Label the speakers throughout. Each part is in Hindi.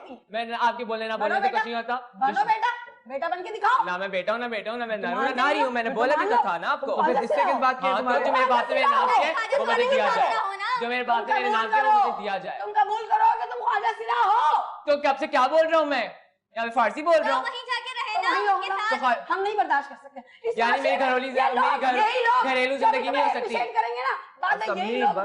Speaker 1: होती।
Speaker 2: मैं आपके बोले ना बोलने से कुछ नहीं होता।
Speaker 1: बनो बेटा, बेटा बन के दिखाओ।
Speaker 2: ना मैं बेटा हूँ ना बेटा हूँ ना मैं ना रही हूँ, मैंने बोला भी तो था ना आपको।
Speaker 3: फिर इससे किस बात की?
Speaker 2: जो मेरे बात में नाम है वो मुझे दिया जाए, जो मेरे बात में मेरे नाम है वो मुझे दिया जाए।
Speaker 1: तुम कबूल करो कि तुम ख्वाजा सिरा हो।
Speaker 2: तो कब से क्या बोल रहा हूँ मैं? या फारसी बोल रहा हूँ?
Speaker 4: वहीं जाके रहना,
Speaker 1: हम नहीं बर्दाश्त कर सकते।
Speaker 2: यानी मेरी घरेलू जिंदगी नहीं हो सकती।
Speaker 1: करेंगे ना बात है, यही लोग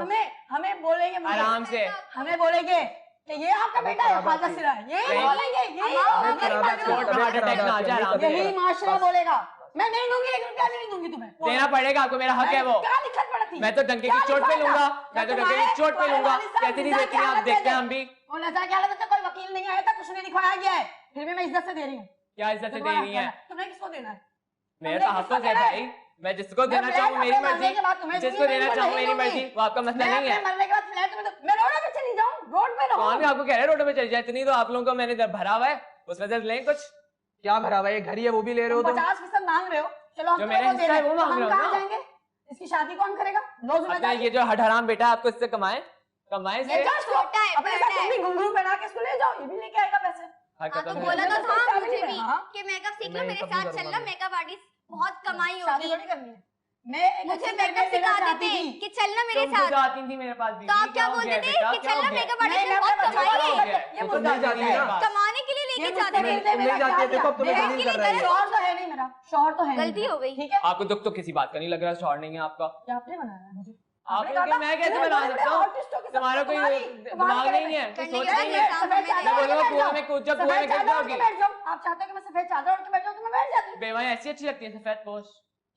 Speaker 1: हमें बोलेंगे
Speaker 2: आराम से,
Speaker 1: हमें बोलेंगे कि ये आपका बेटा है, ख्वाजा सिरा है, यही बोलेंगे, यही माशरा बोलेगा। मैं नहीं दूंगी, 1 रुपया भी नहीं दूंगी तुम्हें।
Speaker 2: देना पड़ेगा आपको, मेरा हक है वो।
Speaker 1: क्या दिक्कत पड़ती?
Speaker 2: मैं तो डंके की चोट पे लूंगा, मैं तो डंके की चोट पे लूंगा। कैसे नहीं देती आप देखते हैं हम भी।
Speaker 1: वो नज़र क्या लगता है, कोई वकील नहीं आया था, कुछ नहीं दिखाया गया है, फिर भी मैं इज्जत से दे रही हूँ।
Speaker 2: क्या इज्जत से दे रही है?
Speaker 1: तुमने किसको देना है?
Speaker 2: मेरा तो हक है भाई, मैं जिसको देना चाहूँ मेरी मर्जी, जिसको देना चाहूँ मेरी मर्जी, वो आपका मसला नहीं है।
Speaker 1: मरने के बाद फ्लैट में मैं रोड पे चली जाऊँ, रोड पे रहूँ।
Speaker 2: कौन आपको कह रहा है रोड पे चली जाए? इतनी तो आप लोगों को मैंने भरा हुआ है, उस वजह से लें कुछ।
Speaker 3: क्या भरा हुआ है? घर ही है, वो भी ले रहे हो तुम।
Speaker 1: 50% मांग रहे हो, चलो
Speaker 2: जो मेरा हिस्सा है वो मांग रहे हो ना।
Speaker 1: जाएंगे, इसकी शादी कौन करेगा? रोज
Speaker 2: ये जो हठहराम बेटा आपको इससे कमाए से
Speaker 4: छोटा है,
Speaker 1: अपने साथ तुम भी घुंघरू पहना के इसको ले जाओ, ये भी लेके आएगा पैसे।
Speaker 4: तो बोला तो था मुझे भी कि मेकअप सीख लो, मेरे साथ चलना, मेकअप आर्टिस्ट बहुत कमाई होगी।
Speaker 1: शादी करनी है। मैं
Speaker 4: मुझे मेकअप सिखाते थे कि चलना मेरे साथ।
Speaker 2: आती थी मेरे पास भी।
Speaker 4: तो आप क्या बोलते थे कि चलना मेकअप आर्टिस्ट में बहुत कमाई है,
Speaker 1: ये मुद्दा
Speaker 4: कमाने के लिए लेके जाते थे।
Speaker 1: शौहर तो है नहीं मेरा, शौहर तो है,
Speaker 4: गलती हो गई।
Speaker 1: ठीक है,
Speaker 2: आपको दुख तो किसी बात का नहीं लग रहा, शौहर नहीं है आपका।
Speaker 1: क्या आपने बनाया है मुझे?
Speaker 2: आपने मैं कैसे बना सकता हूँ? तुम्हारा कोई दिमाग नहीं है, कोई सोच नहीं है। मैं बोलूँगा कुआं में कूद जा, कुआं में गिर जाओगी।
Speaker 1: आप चाहते हो कि मैं सफेद चादर ओढ़ के बैठ जाऊँ तो मैं बैठ जाती हूँ।
Speaker 2: बेवाएं ऐसी अच्छी लगती है सफेद पोश।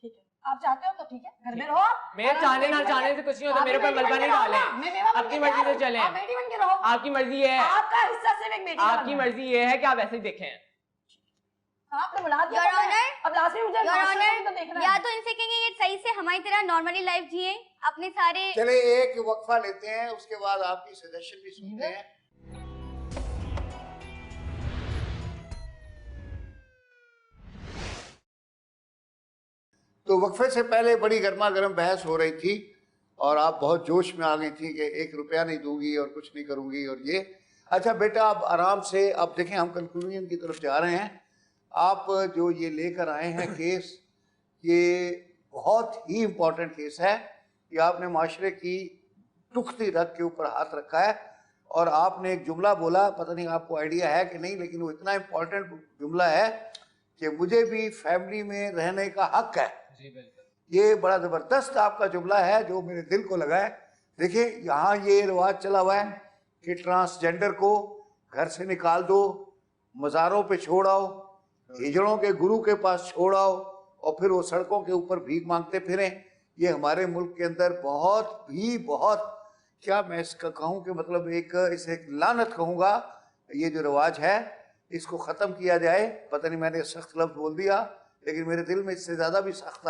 Speaker 1: ठीक है, आप चाहते हो तो ठीक है, घर में रहो।
Speaker 2: मेरे चाहने ना चाहने से कुछ नहीं होता, मेरे ऊपर मलबा नहीं डाले। अपनी मर्जी से चले,
Speaker 1: बेटी बन के रहो।
Speaker 2: आपकी मर्जी ये है,
Speaker 1: आपका हिस्सा सिर्फ एक बेटी का
Speaker 2: आपकी
Speaker 1: बनना है।
Speaker 2: मर्जी ये है कि आप ऐसे ही देखें।
Speaker 1: आपने बुला दिया
Speaker 4: Your
Speaker 1: तो मैं-
Speaker 4: Honor,
Speaker 1: अब लास्ट में मुझे
Speaker 4: Your
Speaker 1: मास्टर
Speaker 4: Honor,
Speaker 1: को तो देखना
Speaker 4: या
Speaker 1: है।
Speaker 4: तो इनसे कहेंगे ये सही से हमारी तरह नॉर्मली लाइफ जिए, अपने सारे।
Speaker 5: चले एक वक्फा लेते हैं, उसके बाद आपकी सजेशन भी सुनते हैं। तो वक्फे से पहले बड़ी गर्मा गर्म बहस हो रही थी और आप बहुत जोश में आ गई थी कि 1 रुपया नहीं दूंगी और कुछ नहीं करूंगी और ये। अच्छा बेटा, आप आराम से, अब देखें हम कंक्लूजन की तरफ जा रहे हैं। आप जो ये लेकर आए हैं केस, ये बहुत ही इम्पोर्टेंट केस है कि आपने माशरे की टुकती रग के ऊपर हाथ रखा है और आपने एक जुमला बोला, पता नहीं आपको आइडिया है कि नहीं, लेकिन वो इतना इम्पोर्टेंट जुमला है कि मुझे भी फैमिली में रहने का हक है। ये बड़ा ज़बरदस्त आपका जुमला है जो मेरे दिल को लगा है। देखिए, यहाँ ये रिवाज चला हुआ है कि ट्रांसजेंडर को घर से निकाल दो, मज़ारों पे छोड़ आओ, हिजड़ों के गुरु के पास छोड़ आओ और फिर वो सड़कों के ऊपर भीख मांगते फिरें। ये हमारे मुल्क के अंदर बहुत, क्या मैं इसका कहूँ कि मतलब इसे एक लानत कहूँगा। ये जो रिवाज है इसको ख़त्म किया जाए। पता नहीं मैंने सख्त लफ्ज़ बोल दिया, लेकिन मेरे दिल में इससे ज़्यादा भी सख्त